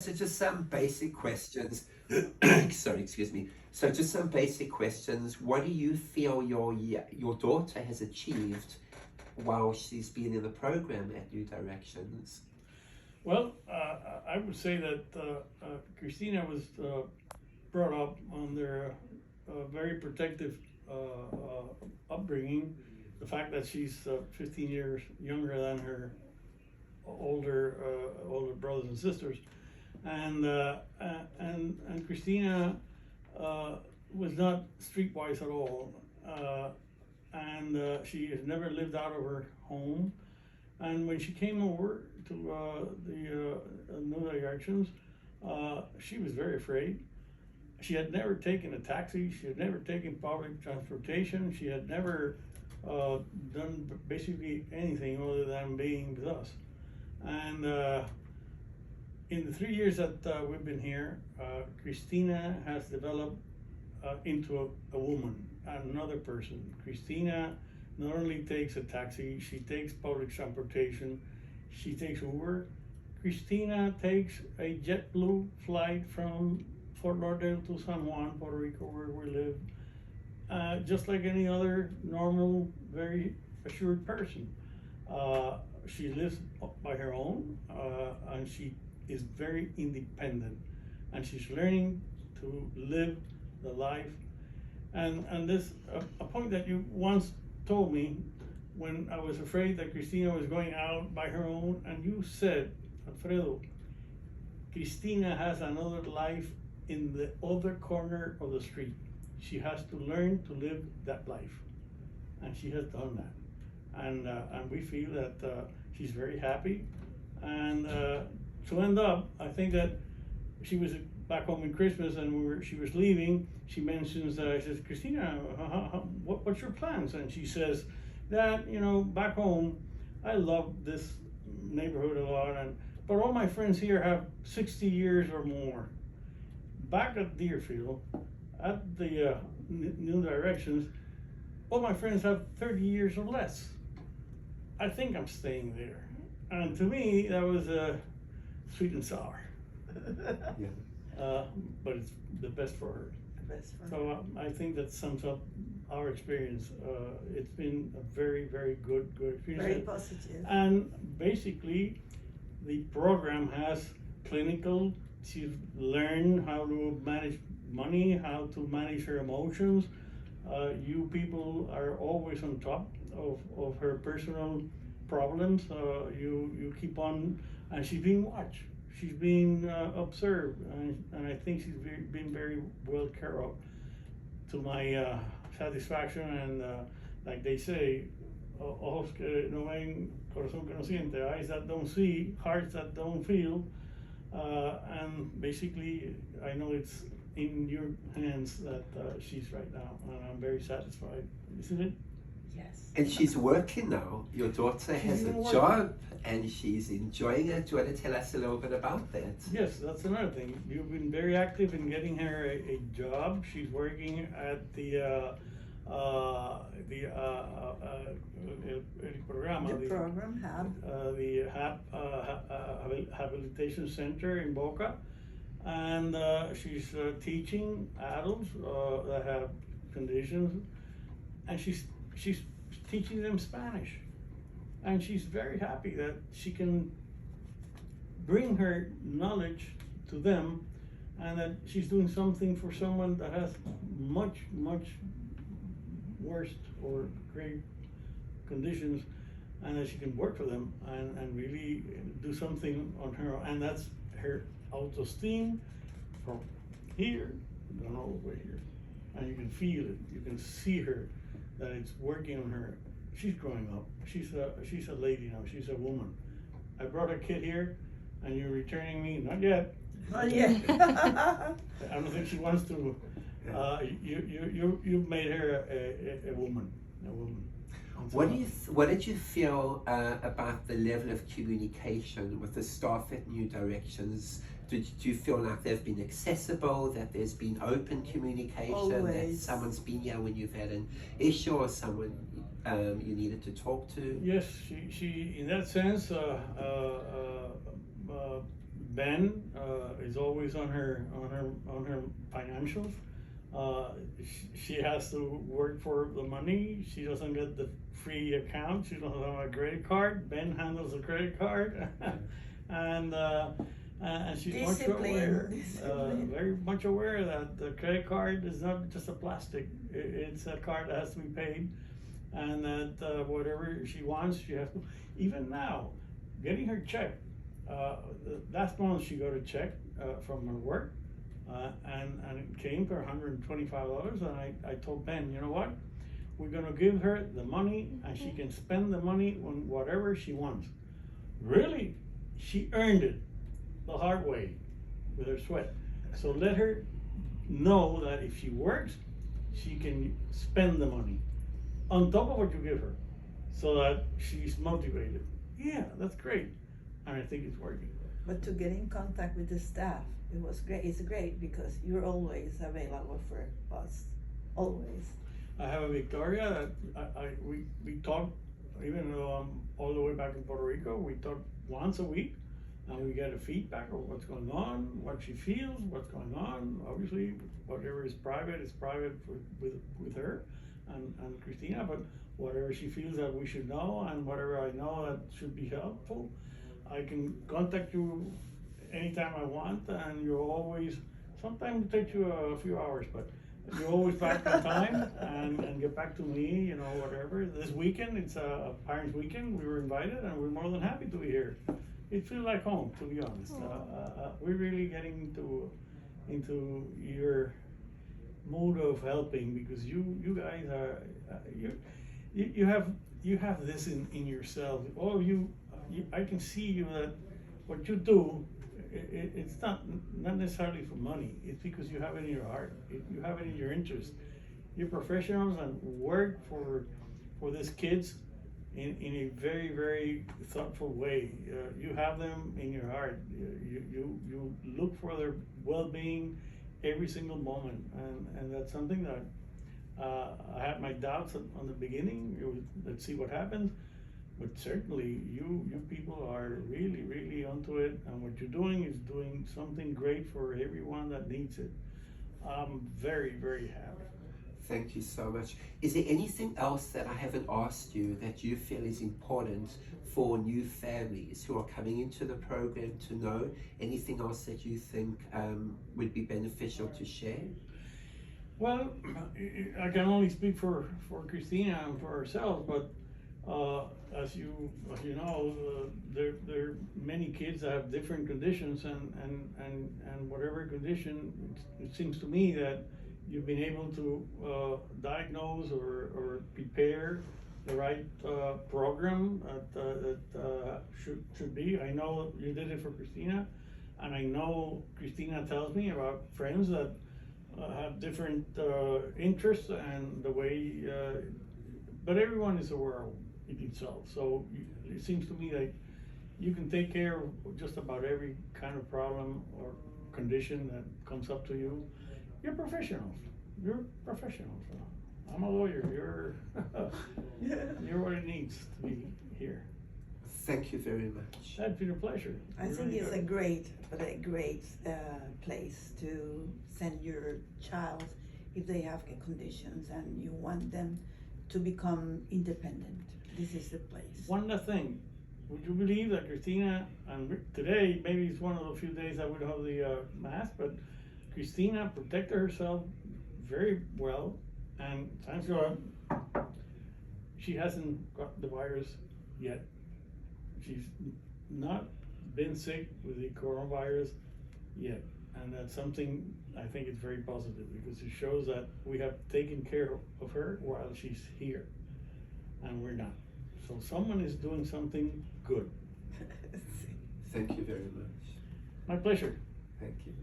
So just some basic questions. Sorry, excuse me. So just some basic questions. What do you feel your daughter has achieved while she's been in the program at New Directions? Well, I would say that Christina was brought up under a very protective upbringing. The fact that she's 15 years younger than her older brothers and sisters, and Christina was not streetwise at all, and she has never lived out of her home. And when she came over to the New Directions, she was very afraid. She had never taken a taxi. She had never taken public transportation. She had never done basically anything other than being with us. And in the 3 years that we've been here, Christina has developed into a woman, another person. Christina not only takes a taxi, she takes public transportation, she takes Uber. Christina takes a JetBlue flight from Fort Lauderdale to San Juan, Puerto Rico, where we live, just like any other normal, very assured person. She lives by her own, and she is very independent, and she's learning to live the life. And this, a point that you once told me when I was afraid that Christina was going out by her own, and you said, Alfredo, Christina has another life in the other corner of the street. She has to learn to live that life, and she has done that. And we feel that she's very happy. And to end up, I think that she was back home in Christmas, and she was leaving. She mentions, I says, Christina, what's your plans? And she says that, back home, I love this neighborhood a lot, but all my friends here have 60 years or more. Back at Deerfield, at the New Directions, all my friends have 30 years or less. I think I'm staying there. And to me, that was sweet and sour. Yeah. But it's the best for her. So I think that sums up our experience. It's been a very, very good experience. Very positive. And basically, the program has clinical. She's learned how to manage money, how to manage her emotions. You people are always on top of her personal problems. You keep on, and she's being watched. She's being observed, and I think she's been very well cared of, to my satisfaction. And like they say, ojos que no ven, corazón que no siente, eyes that don't see, hearts that don't feel. And basically, I know it's in your hands that she's right now, and I'm very satisfied. Isn't it? Yes. And she's working now. Your daughter has a working. job and she's enjoying it. Do you want to tell us a little bit about that? Yes, that's another thing. You've been very active in getting her a job. She's working at the program Hub. the Habilitation Center in Boca, and she's teaching adults that have conditions, and she's teaching them Spanish, and she's very happy that she can bring her knowledge to them, and that she's doing something for someone that has much worse or grave conditions, and that she can work for them and really do something on her own. And that's her autoesteem from here down all the way here, and you can feel it, you can see her, that it's working on her. She's growing up. She's a lady now. She's a woman. I brought a kid here, and you're returning me. Not yet. Not yet. I don't think she wants to. You've made her a woman. A woman. What did you feel about the level of communication with the staff at New Directions? Do you feel like they've been accessible, that there's been open communication, Always. that someone's been here when you've had an issue or someone you needed to talk to? Yes, she in that sense, Ben is always on her financials. She has to work for the money. She doesn't get the free account. She doesn't have a credit card. Ben handles the credit card, and she's much aware, Discipline. very much aware that the credit card is not just a plastic. It's a card that has to be paid, and that whatever she wants, she has to. Even now, getting her check. Last month she got a check from her work, and it came for $125. And I told Ben, you know what? We're gonna give her the money, and she can spend the money on whatever she wants. Really, she earned it the hard way with her sweat. So let her know that if she works, she can spend the money on top of what you give her, so that she's motivated. Yeah, that's great. And I think it's working. But to get in contact with the staff, it was great. It's great because you're always available for us, always. I have a Victoria that we talk, even though I'm all the way back in Puerto Rico, we talk once a week, and we get a feedback of what's going on, what she feels, what's going on. Obviously, whatever is private with her and Christina, but whatever she feels that we should know, and whatever I know that should be helpful, I can contact you anytime I want, and you're always, sometimes it takes you a few hours, but you're always back in time and get back to me, you know, whatever. This weekend, it's a parents' weekend, we were invited, and we're more than happy to be here. It feels like home, to be honest. We're really getting into your mood of helping, because you guys are, you have this in yourself. All of you, I can see you that what you do, it's not necessarily for money. It's because you have it in your heart. You have it in your interest. You're professionals and work for these kids in a very, very thoughtful way. You have them in your heart. You look for their well-being every single moment, and that's something that I had my doubts on the beginning. It was, let's see what happens. But certainly, you people are really, really onto it, and what you're doing is doing something great for everyone that needs it. I'm very, very happy. Thank you so much. Is there anything else that I haven't asked you that you feel is important for new families who are coming into the program to know? Anything else that you think would be beneficial to share? Well, I can only speak for Christina and for ourselves, but as you know, there are many kids that have different conditions, and whatever condition, it seems to me that you've been able to diagnose or prepare the right program that should be. I know you did it for Christina, and I know Christina tells me about friends that have different interests and the way, but everyone is aware of it itself. So it seems to me like you can take care of just about every kind of problem or condition that comes up to you. You're professionals. You're professionals. I'm a lawyer. You're what it needs to be here. Thank you very much. That's been a pleasure. I think it's a great place to send your child if they have conditions and you want them to become independent. This is the place. One last thing. Would you believe that Christina, and today maybe it's one of the few days that we don't have the mask, but Christina protected herself very well, and thanks God, she hasn't got the virus yet. She's not been sick with the coronavirus yet, and that's something I think is very positive, because it shows that we have taken care of her while she's here, and we're not. So someone is doing something good. Thank you very much. My pleasure. Thank you.